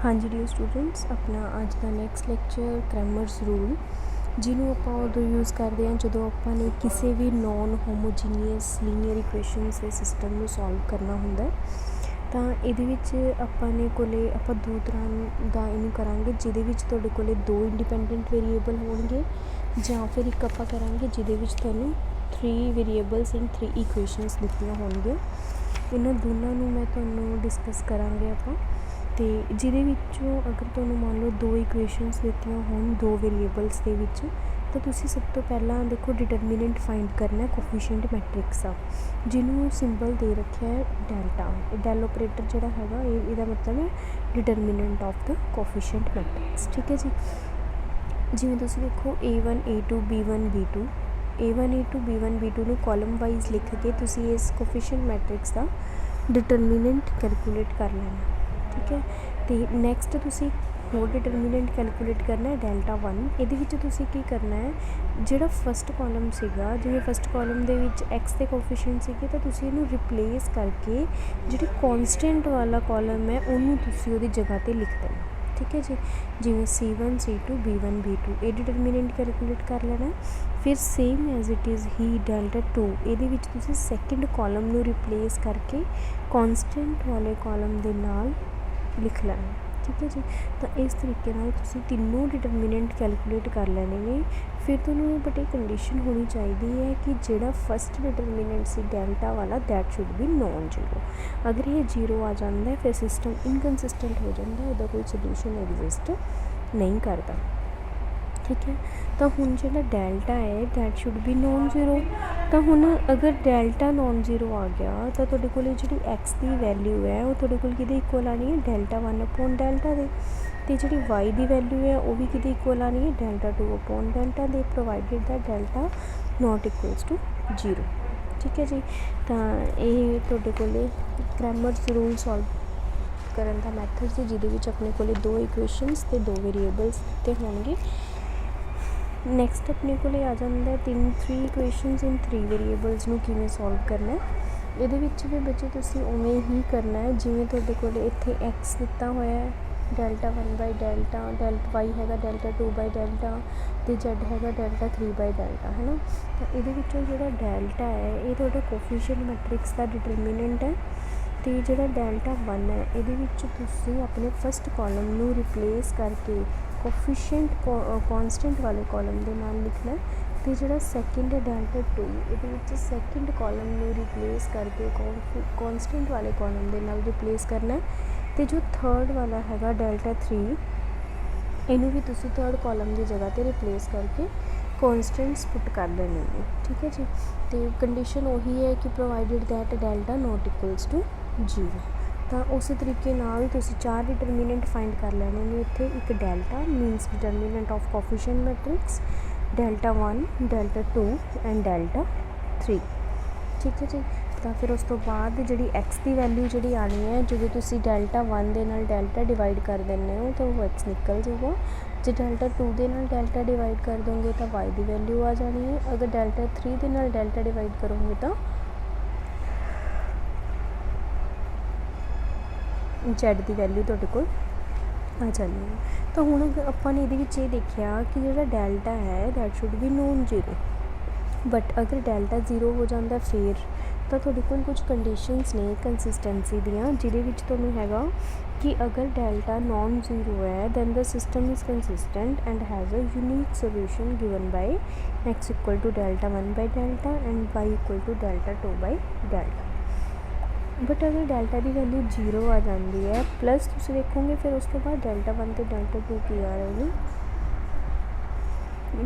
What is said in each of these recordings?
हाँ जी dear students, अपना अज का नैक्सट लैक्चर क्रैमर्स रूल जिन्होंने ਆਪਾਂ ਉਦੋਂ यूज़ करते हैं ਜਦੋਂ ਆਪਾਂ ने किसी भी नॉन होमोजीनियस लीनियर इक्वेशनस के सिस्टम में सॉल्व करना ਹੁੰਦਾ ਤਾਂ ਇਹਦੇ ਵਿੱਚ ਆਪਾਂ ਨੇ ਕੋਲੇ ਆਪਾਂ ਦੋ ਤਰ੍ਹਾਂ ਦਾ ਇਹਨੂੰ ਕਰਾਂਗੇ ਜਿਹਦੇ ਵਿੱਚ ਤੁਹਾਡੇ ਕੋਲੇ ਦੋ ਇੰਡੀਪੈਂਡੈਂਟ ਵੇਰੀਏਬਲ ਹੋਣਗੇ ਜਾਂ ਫਿਰ ਇੱਕ ਆਪਾਂ ਕਰਾਂਗੇ ਜਿਹਦੇ ਵਿੱਚ ਤੁਹਾਨੂੰ 3 ਵੇਰੀਏਬਲਸ ਐਂਡ 3 ਇਕੁਏਸ਼ਨਸ ਦਿੱਤੀਆਂ ਹੋਣਗੀਆਂ। ਇਹਨਾਂ ਦੋਨਾਂ ਨੂੰ ਮੈਂ ਤੁਹਾਨੂੰ ਡਿਸਕਸ ਕਰਾਂਗੇ ਆਪਾਂ। तो जिहदे विचों अगर तुहानूं मान लो दो इक्वेशनस दित्तियां होण दो वेरीएबल्स दे विच तो तुसीं सब तो पहलां देखो डिटरमिनेंट फाइंड करना है कोफिशिएंट मैट्रिक्स का जिन्होंने सिंबल दे रखा है डेल्टा। डेल ऑपरेटर जिहड़ा हैगा इहदा मतलब है determinant of the coefficient matrix. ठीक है जी, जिवें तुसीं देखो A1 A2 B1 B2 A1 A2 B1 B2 नूं कॉलम वाइज लिख के तुसीं इस कोफिशिएंट मैट्रिक्स का डिटरमिनेंट कैलकुलेट कर लेना। ठीक है, तो नैक्सट तुसी होर डिटरमिनेंट कैलकुलेट करना है डेल्टा 1। ये की करना है जोड़ा फस्ट कॉलम सीगा जिवें फस्ट कॉलम दे विच एक्स के कोफिशिएंट सीगे तो तुसी इहनूं रिप्लेस करके जिहड़ी कॉन्सटेंट वाला कॉलम है उहनूं तुसी उहदी जगह ते लिख देना। ठीक है जी, जिवें C1 C2 B1 B2 ये डिटरमिनेंट कैलकुलेट कर लेना। फिर सेम एज इट इज़ ही डेल्टा 2 ये तुसी सैकेंड कॉलम नूं रिप्लेस करके कॉन्सटेंट वाले कॉलम दे नाल लिख लेना। ठीक है जी, तो इस तरीके नाल तुसी तीनों डिटरमिनेंट कैलकुलेट कर लेने ने। फिर तुहानूं बट एक कंडीशन होनी चाहिए है कि जिहड़ा फस्ट डिटरमिनेंट सी डेल्टा वाला that should be non zero. अगर ये जीरो आ जाता है फिर सिस्टम इनकनसिस्टेंट हो जाता है, उसका कोई सोल्यूशन एग्जिस्ट नहीं करता। ठीक है, तो हुण जिहड़ा डेल्टा है that should be non zero. तो हुण अगर डेल्टा नॉन जीरो आ गया तो तुहाडे कोल जिहड़ी एक्स की वैल्यू है वो तुहाडे कोल किहदे इक्वल आनी है डेल्टा 1 अपॉन डेल्टा दे, ते जिहड़ी वाई की वैल्यू है वो भी किहदे इक्वल आनी है डेल्टा 2 अपॉन डेल्टा दे, provided that delta not equals to zero. ठीक है जी, तो ये तुहाडे कोल क्रैमर्स रूल सॉल्व करन दा मैथड से जिहदे विच अपने कोल दो इक्वेशनस ते दो वेरीएबल्स दित्ते होणगे। नैक्सट अपने को आ जाता है 3 इक्वेशनस इन 3 वेरीएबल्स नूं किवें सॉल्व करना है। ये भी बच्चे तुसीं उवें ही करना है जिवें तुहाडे कोल इत्थे एक्स दिता होया है डेल्टा 1 बाई डेल्टा, वाई हैगा डेल्टा 2 बाई डेल्टा तो जेड हैगा डेल्टा 3 बाई डेल्टा, है ना। तो ये जो डेल्टा है ये तुहाडा कोफिशिएंट मैट्रिक्स का डिटरमिनेंट है। तो जिहड़ा डेल्टा 1 है ये तुसीं अपने फस्ट कॉलम नूं रिप्लेस करके कोफिशिएंट कॉन्सटेंट वाले कॉलम के नाल लिखना। तो जिहड़ा सैकेंड है डेल्टा 2 ये सैकेंड कॉलम नूं रिप्लेस करके कॉन्सटेंट वाले कॉलम के नाल रिप्लेस करना। तो जो थर्ड वाला हैगा डेल्टा 3 इनू भी तुसी थर्ड कॉलम की जगह पर रिप्लेस करके कॉन्सटेंट्स पुट कर देने। ठीक है जी, तो कंडीशन वही है कि provided that delta not equals to zero. तो उस तरीके नाल तुसी 4 डिटरमिनेंट फाइंड कर लेने ने। इत्थे एक delta मीनस determinant of coefficient matrix delta 1 delta 2 and delta 3। ठीक है जी, तो फिर उस तो बाद जी एक्स की वैल्यू जी आनी है जो तुसी डेल्टा 1 दे नाल डेल्टा डिवाइड कर देने हो तो वो एक्स निकल जाऊगा। जो डेल्टा 2 दे नाल डेल्टा डिवाइड कर दोगे तो वाई की वैल्यू आ जानी है। अगर डेल्टा 3 दे नाल डेल्टा डिवाइड करोगे तो जेड की वैल्यू तुहाडे कोल आ जानी है। तो हुण आपां ने ये देखिया कि जिहड़ा डेल्टा है that should be non zero, but अगर डेल्टा जीरो हो जाता फिर तो तुहाडे कोल कुछ कंडीशनस ने कंसिस्टेंसी दियाँ जिहदे विच तुहानूं हैगा कि अगर डेल्टा नॉन जीरो है then the system is consistent and has a unique solution given by x equal to delta 1 by delta and y equal to delta 2 by delta. But अगर delta की value zero आ जाती है plus तुम देखोगे फिर उस तो बाद डेल्टा 1 तो डेल्टा 2 की आ रहे हैं,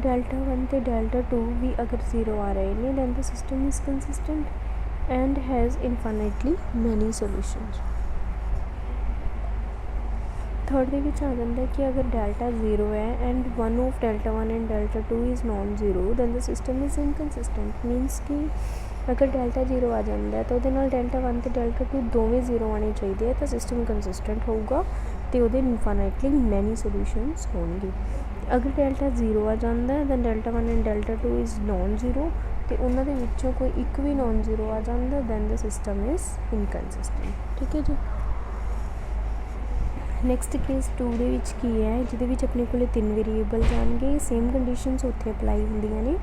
डेल्टा 1 तो डेल्टा 2 भी अगर जीरो आ रहे हैं then the system is consistent and has infinitely many solutions. Third के आ जाता है कि अगर डेल्टा जीरो है and one of delta 1 and delta 2 is non zero then the system is inconsistent. Means कि अगर डेल्टा जीरो आ जाता है तो डेल्टा 1 तो डेल्टा 2 दोवें जीरो आने चाहिए तो सिस्टम कंसिस्टेंट होगा तो वो इनफाइनाइटली मैनी सोल्यूशंस होंगे। अगर डेल्टा जीरो आ जाता है then delta 1 and delta 2 is non zero तो उन्होंने विचों कोई एक भी नॉन जीरो आ जाता दैन द सिस्टम इज़ इनकनसिस्टेंट। ठीक है जी, ਨੈਕਸਟ ਕੇਸ 2 ਦੇ ਵਿੱਚ ਕੀ ਹੈ, ਜਿਹਦੇ ਵਿੱਚ ਆਪਣੇ ਕੋਲ 3 ਵੇਰੀਏਬਲ ਜਾਣਗੇ, ਸੇਮ ਕੰਡੀਸ਼ਨਸ ਉੱਥੇ ਅਪਲਾਈ ਹੁੰਦੀਆਂ ਨੇ।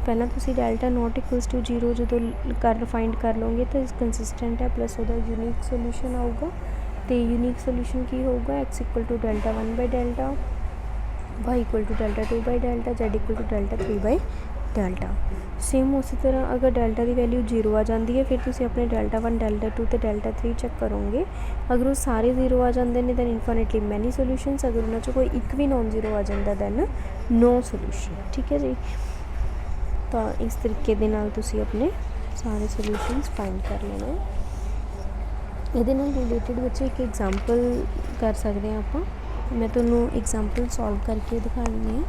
ਪਹਿਲਾਂ ਤੁਸੀਂ ਡੈਲਟਾ ਨੋਟ ਇਕੁਅਲਸ ਟੂ 0 ਜਦੋਂ ਫਾਈਂਡ ਕਰ ਲਓਗੇ ਤਾਂ ਕੰਸਿਸਟੈਂਟ ਹੈ, ਪਲੱਸ ਉਹਦਾ ਯੂਨੀਕ ਸੋਲਿਊਸ਼ਨ ਆਊਗਾ। ਅਤੇ ਯੂਨੀਕ ਸੋਲਿਊਸ਼ਨ ਕੀ ਹੋਊਗਾ, x equal to delta 1 by delta, y equal to delta 2 by delta, z equal to delta 3 by delta. Same ਉਸੇ ਤਰ੍ਹਾਂ ਅਗਰ ਡੈਲਟਾ ਦੀ ਵੈਲਿਊ 0 ਆ ਜਾਂਦੀ ਹੈ, ਫਿਰ ਤੁਸੀਂ ਆਪਣੇ ਡੈਲਟਾ 1 ਡੈਲਟਾ 2 ਅਤੇ ਡੈਲਟਾ 3 ਚੈੱਕ ਕਰੋਗੇ। ਅਗਰ ਉਹ ਸਾਰੇ 0 ਆ ਜਾਂਦੇ ਨੇ ਦੈਨ ਇਨਫਾਈਨਾਈਟਲੀ ਮੈਨੀ ਸੋਲਿਊਸ਼ਨਸ, ਅਗਰ ਉਹਨਾਂ 'ਚੋਂ ਕੋਈ ਇੱਕ ਵੀ ਨੋਨ 0 ਆ ਜਾਂਦਾ ਦੈਨ ਨੋ ਸੋਲਿਊਸ਼ਨ। ਠੀਕ ਹੈ ਜੀ। ਤਾਂ ਇਸ ਤਰੀਕੇ ਦੇ ਨਾਲ ਤੁਸੀਂ ਆਪਣੇ ਸਾਰੇ ਸੋਲਿਊਸ਼ਨਸ ਫਾਈਂਡ ਕਰ ਲੈਣੇ। ਇਹਦੇ ਨਾਲ ਰਿਲੇਟਡ ਬੱਚੇ ਇੱਕ ਐਗਜ਼ਾਮਪਲ ਕਰ ਸਕਦੇ ਹਾਂ ਆਪਾਂ। ਮੈਂ ਤੁਹਾਨੂੰ ਐਗਜ਼ਾਮਪਲ ਸੋਲਵ ਕਰਕੇ ਦਿਖਾਉਣੀ ਹੈ।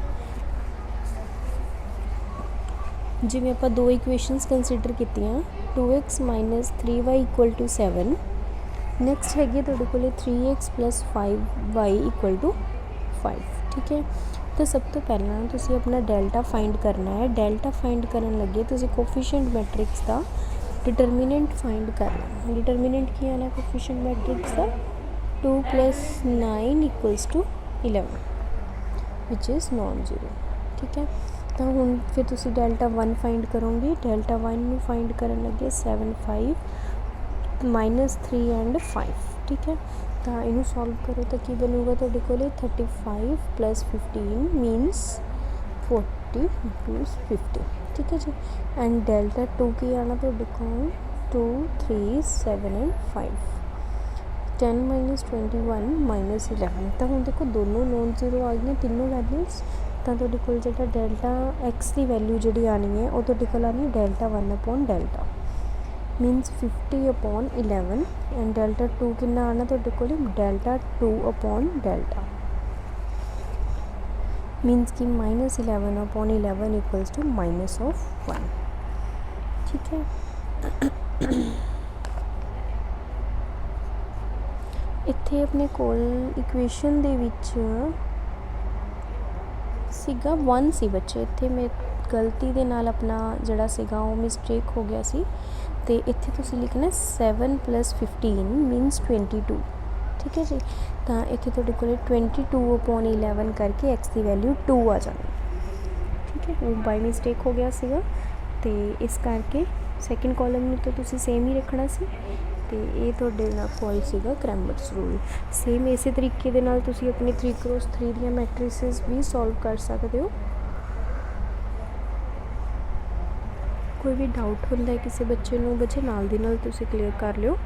ਜਿਵੇਂ ਆਪਾਂ 2 ਇਕੁਏਸ਼ਨਸ ਕੰਸੀਡਰ ਕੀਤੀਆਂ, 2x minus 3y equal to 7। Next ਹੈਗੀ ਤੁਹਾਡੇ ਕੋਲ 3x plus 5y equal to 5। ਠੀਕ ਹੈ। ਤਾਂ ਸਭ ਤੋਂ ਪਹਿਲਾਂ ਤੁਸੀਂ ਆਪਣਾ ਡੈਲਟਾ ਫਾਈਂਡ ਕਰਨਾ ਹੈ। ਡੈਲਟਾ ਫਾਈਂਡ ਕਰਨ ਲੱਗੇ ਤੁਸੀਂ ਕੋਫੀਸ਼ੀਐਂਟ ਮੈਟ੍ਰਿਕਸ ਦਾ ਡਿਟਰਮੀਨੈਂਟ ਫਾਈਂਡ ਕਰਨਾ। ਡਿਟਰਮੀਨੈਂਟ ਕੀ ਆਉਣਾ ਕੋਫੀਸ਼ੀਐਂਟ ਮੈਟ੍ਰਿਕਸ ਦਾ, 2 ਪਲੱਸ 9 ਇਕੁਅਲਸ ਟੂ 11 ਵਿਚ ਇਜ਼ ਨੋਨ ਜ਼ੀਰੋ। ਠੀਕ ਹੈ। ਤਾਂ ਹੁਣ ਫਿਰ ਤੁਸੀਂ ਡੈਲਟਾ 1 ਫਾਈਂਡ ਕਰੋਗੇ। ਡੈਲਟਾ 1 ਨੂੰ ਫਾਈਂਡ ਕਰਨ ਲੱਗੇ 7 5 ਮਾਈਨਸ 3 ਐਂਡ 5। ਠੀਕ ਹੈ। ਤਾਂ ਇਹਨੂੰ ਸੋਲਵ ਕਰੋ ਤਾਂ ਕੀ ਬਣੂਗਾ ਤੁਹਾਡੇ ਕੋਲ 35 ਪਲੱਸ 15 ਮੀਨਸ 40 ਪਲੱਸ 50। ਠੀਕ ਹੈ ਜੀ। ਐਂਡ ਡੈਲਟਾ 2 ਕੀ ਆਉਣਾ ਤੁਹਾਡੇ ਕੋਲ 2 3 7 ਐਂਡ 5, 10 ਮਾਈਨਸ 21 ਮਾਈਨਸ 11। ਤਾਂ ਹੁਣ ਦੇਖੋ ਦੋਨੋਂ ਨੋਨ ਜ਼ੀਰੋ ਆ ਗਈਆਂ ਤਿੰਨੋਂ ਵੈਲਿਊਜ਼। ਤਾਂ ਤੁਹਾਡੇ ਕੋਲ ਜਿਹੜਾ ਡੈਲਟਾ ਐਕਸ ਦੀ ਵੈਲਿਊ ਜਿਹੜੀ ਆਉਣੀ ਹੈ ਉਹ ਤੁਹਾਡੇ ਕੋਲ ਆਉਣੀ delta 1 upon delta minus 50 upon 11। And delta 2 ਕਿੰਨਾ ਆਉਣਾ ਤੁਹਾਡੇ ਕੋਲ ਡੈਲਟਾ 2 ਅਪੋਨ ਡੈਲਟਾ ਮੀਨਸ ਕਿ minus 11 upon 11 equals to minus of 1। ਠੀਕ ਹੈ। ਇੱਥੇ ਆਪਣੇ ਕੋਲ ਇਕੁਏਸ਼ਨ ਦੇ ਵਿੱਚ ਸੀਗਾ 1 ਸੀ ਬੱਚੇ। ਇੱਥੇ ਮੈਂ ਗਲਤੀ ਦੇ ਨਾਲ ਆਪਣਾ ਜਿਹੜਾ ਸੀਗਾ ਉਹ ਮਿਸਟੇਕ ਹੋ ਗਿਆ ਸੀ। ਅਤੇ ਇੱਥੇ ਤੁਸੀਂ ਲਿਖਣਾ 7 ਪਲੱਸ 15 ਮੀਨਸ 22। ਠੀਕ ਹੈ ਜੀ। ਤਾਂ ਇੱਥੇ ਤੁਹਾਡੇ ਕੋਲ 22 ਅਪੋਨ 11 ਕਰਕੇ ਐਕਸ ਦੀ ਵੈਲਿਊ 2 ਆ ਜਾਣੀ। ਠੀਕ ਹੈ। ਉਹ ਬਾਈ ਮਿਸਟੇਕ ਹੋ ਗਿਆ ਸੀਗਾ ਅਤੇ ਇਸ ਕਰਕੇ ਸੈਕਿੰਡ ਕਾਲਮ ਨੂੰ ਤਾਂ ਤੁਸੀਂ ਸੇਮ ਹੀ ਰੱਖਣਾ ਸੀ। ਅਤੇ ਇਹ ਤੁਹਾਡੇ ਨਾਲ ਕੋਲ ਸੀਗਾ ਕ੍ਰੈਮਰਸ ਰੂਲ। ਸੇਮ ਇਸੇ ਤਰੀਕੇ ਦੇ ਨਾਲ ਤੁਸੀਂ ਆਪਣੀ 3x3 ਦੀਆਂ ਮੈਟ੍ਰਿਸਿਸ ਵੀ ਸੋਲਵ ਕਰ ਸਕਦੇ ਹੋ। ਕੋਈ ਵੀ ਡਾਊਟ ਹੁੰਦਾ ਕਿਸੇ ਬੱਚੇ ਨੂੰ, ਬੱਚੇ ਨਾਲ ਦੀ ਨਾਲ ਤੁਸੀਂ ਕਲੀਅਰ ਕਰ ਲਿਓ।